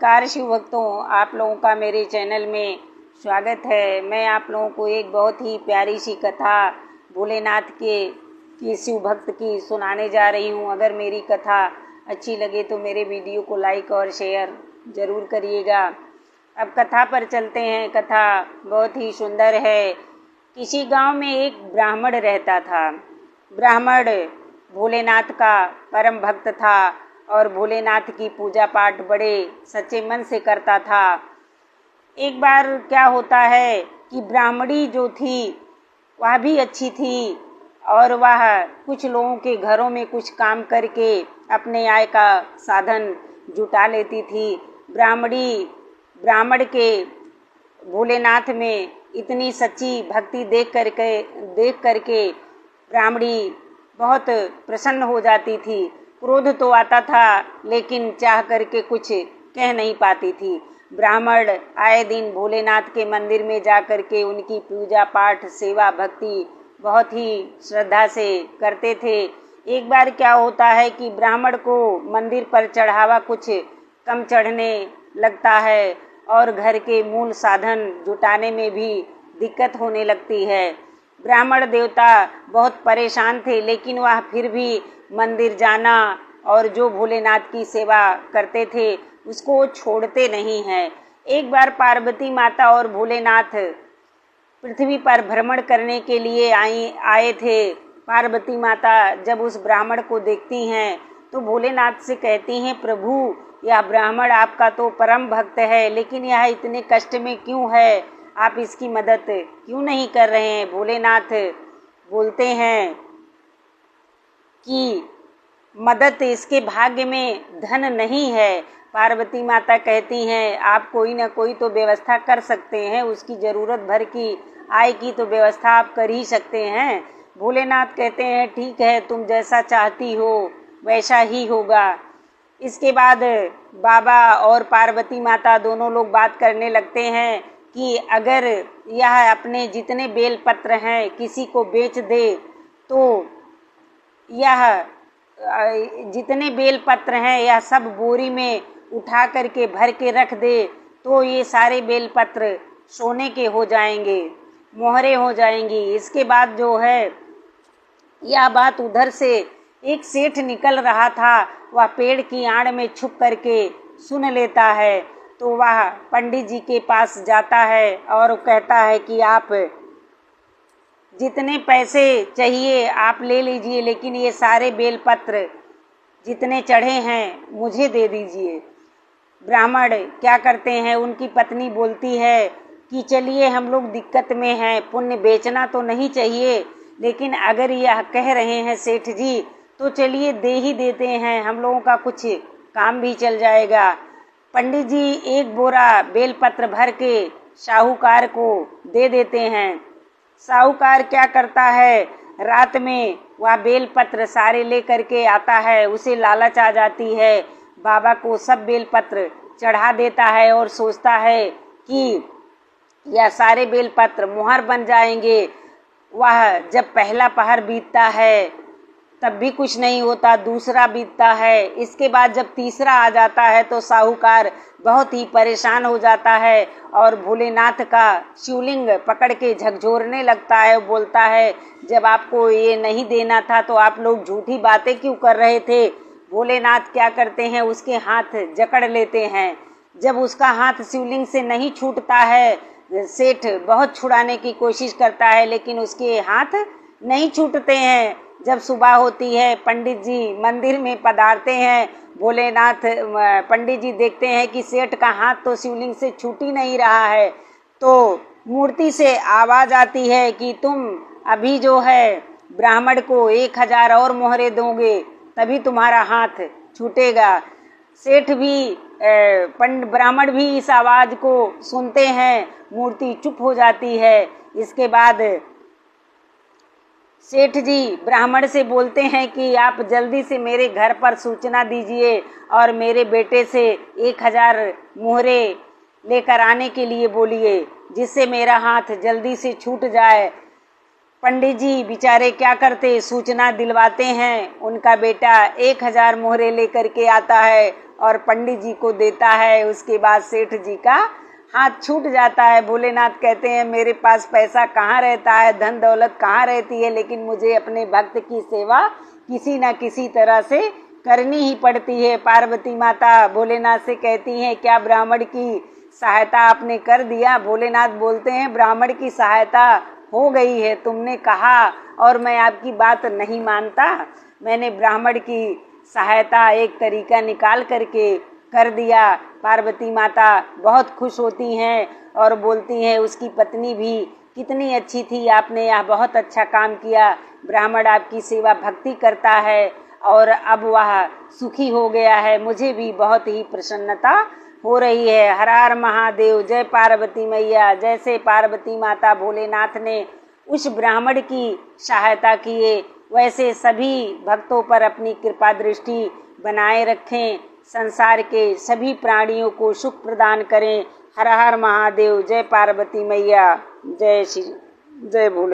नमस्कार शिव भक्तों, आप लोगों का मेरे चैनल में स्वागत है। मैं आप लोगों को एक बहुत ही प्यारी सी कथा भोलेनाथ की शिव भक्त की सुनाने जा रही हूँ। अगर मेरी कथा अच्छी लगे तो मेरे वीडियो को लाइक और शेयर ज़रूर करिएगा। अब कथा पर चलते हैं। कथा बहुत ही सुंदर है। किसी गांव में एक ब्राह्मण रहता था। ब्राह्मण भोलेनाथ का परम भक्त था और भोलेनाथ की पूजा पाठ बड़े सच्चे मन से करता था। एक बार क्या होता है कि ब्राह्मणी जो थी वह भी अच्छी थी और वह कुछ लोगों के घरों में कुछ काम करके अपने आय का साधन जुटा लेती थी। ब्राह्मण के भोलेनाथ में इतनी सच्ची भक्ति देख करके ब्राह्मणी बहुत प्रसन्न हो जाती थी। क्रोध तो आता था लेकिन चाह करके कुछ कह नहीं पाती थी। ब्राह्मण आए दिन भोलेनाथ के मंदिर में जा करके उनकी पूजा पाठ सेवा भक्ति बहुत ही श्रद्धा से करते थे। एक बार क्या होता है कि ब्राह्मण को मंदिर पर चढ़ावा कुछ कम चढ़ने लगता है और घर के मूल साधन जुटाने में भी दिक्कत होने लगती है। ब्राह्मण देवता बहुत परेशान थे लेकिन वह फिर भी मंदिर जाना और जो भोलेनाथ की सेवा करते थे उसको छोड़ते नहीं हैं। एक बार पार्वती माता और भोलेनाथ पृथ्वी पर भ्रमण करने के लिए आए थे। पार्वती माता जब उस ब्राह्मण को देखती हैं तो भोलेनाथ से कहती हैं, प्रभु यह ब्राह्मण आपका तो परम भक्त है लेकिन यह इतने कष्ट में क्यों है, आप इसकी मदद क्यों नहीं कर रहे हैं। भोलेनाथ बोलते हैं कि मदद इसके भाग्य में धन नहीं है। पार्वती माता कहती हैं, आप कोई ना कोई तो व्यवस्था कर सकते हैं, उसकी ज़रूरत भर की आय की तो व्यवस्था आप कर ही सकते हैं। भोलेनाथ कहते हैं, ठीक है, तुम जैसा चाहती हो वैसा ही होगा। इसके बाद बाबा और पार्वती माता दोनों लोग बात करने लगते हैं कि अगर यह अपने जितने बेलपत्र हैं किसी को बेच दे तो यह जितने बेलपत्र हैं यह सब बोरी में उठा करके भर के रख दे तो ये सारे बेलपत्र सोने के हो जाएंगे, मोहरे हो जाएंगी। इसके बाद जो है यह बात उधर से एक सेठ निकल रहा था, वह पेड़ की आड़ में छुप करके सुन लेता है तो वह पंडित जी के पास जाता है और कहता है कि आप जितने पैसे चाहिए आप ले लीजिए लेकिन ये सारे बेलपत्र जितने चढ़े हैं मुझे दे दीजिए। ब्राह्मण क्या करते हैं, उनकी पत्नी बोलती है कि चलिए हम लोग दिक्कत में हैं, पुण्य बेचना तो नहीं चाहिए लेकिन अगर यह कह रहे हैं सेठ जी तो चलिए दे ही देते हैं, हम लोगों का कुछ काम भी चल जाएगा। पंडित जी एक बोरा बेलपत्र भर के साहूकार को दे देते हैं। साहूकार क्या करता है, रात में वह बेलपत्र सारे ले करके आता है। उसे लालच आ जाती है, बाबा को सब बेलपत्र चढ़ा देता है और सोचता है कि यह सारे बेलपत्र मुहर बन जाएंगे। वह जब पहला पहर बीतता है तब भी कुछ नहीं होता, दूसरा बीतता है, इसके बाद जब तीसरा आ जाता है तो साहूकार बहुत ही परेशान हो जाता है और भोलेनाथ का शिवलिंग पकड़ के झकझोरने लगता है। बोलता है, जब आपको ये नहीं देना था तो आप लोग झूठी बातें क्यों कर रहे थे। भोलेनाथ क्या करते हैं, उसके हाथ जकड़ लेते हैं। जब उसका हाथ शिवलिंग से नहीं छूटता है, सेठ बहुत छुड़ाने की कोशिश करता है लेकिन उसके हाथ नहीं छूटते हैं। जब सुबह होती है, पंडित जी मंदिर में पधारते हैं। भोलेनाथ पंडित जी देखते हैं कि सेठ का हाथ तो शिवलिंग से छूट ही नहीं रहा है तो मूर्ति से आवाज़ आती है कि तुम अभी जो है ब्राह्मण को 1000 और मोहरे दोगे तभी तुम्हारा हाथ छूटेगा। सेठ भी ब्राह्मण भी इस आवाज़ को सुनते हैं, मूर्ति चुप हो जाती है। इसके बाद सेठ जी ब्राह्मण से बोलते हैं कि आप जल्दी से मेरे घर पर सूचना दीजिए और मेरे बेटे से 1000 मोहरे लेकर आने के लिए बोलिए जिससे मेरा हाथ जल्दी से छूट जाए। पंडित जी बेचारे क्या करते, सूचना दिलवाते हैं। उनका बेटा 1000 मोहरे लेकर के आता है और पंडित जी को देता है। उसके बाद सेठ जी का हाथ छूट जाता है। भोलेनाथ कहते हैं मेरे पास पैसा कहाँ रहता है, धन दौलत कहाँ रहती है, लेकिन मुझे अपने भक्त की सेवा किसी न किसी तरह से करनी ही पड़ती है। पार्वती माता भोलेनाथ से कहती हैं क्या ब्राह्मण की सहायता आपने कर दिया? भोलेनाथ बोलते हैं ब्राह्मण की सहायता हो गई है, तुमने कहा और मैं आपकी बात नहीं मानता। मैंने ब्राह्मण की सहायता एक तरीका निकाल करके कर दिया। पार्वती माता बहुत खुश होती हैं और बोलती हैं उसकी पत्नी भी कितनी अच्छी थी, आपने यह बहुत अच्छा काम किया। ब्राह्मण आपकी सेवा भक्ति करता है और अब वह सुखी हो गया है। मुझे भी बहुत ही प्रसन्नता हो रही है। हर हर महादेव, जय पार्वती मैया। जैसे पार्वती माता भोलेनाथ ने उस ब्राह्मण की सहायता किए, वैसे सभी भक्तों पर अपनी कृपा दृष्टि बनाए रखें। संसार के सभी प्राणियों को सुख प्रदान करें। हर हर महादेव, जय पार्वती मैया, जय भोले।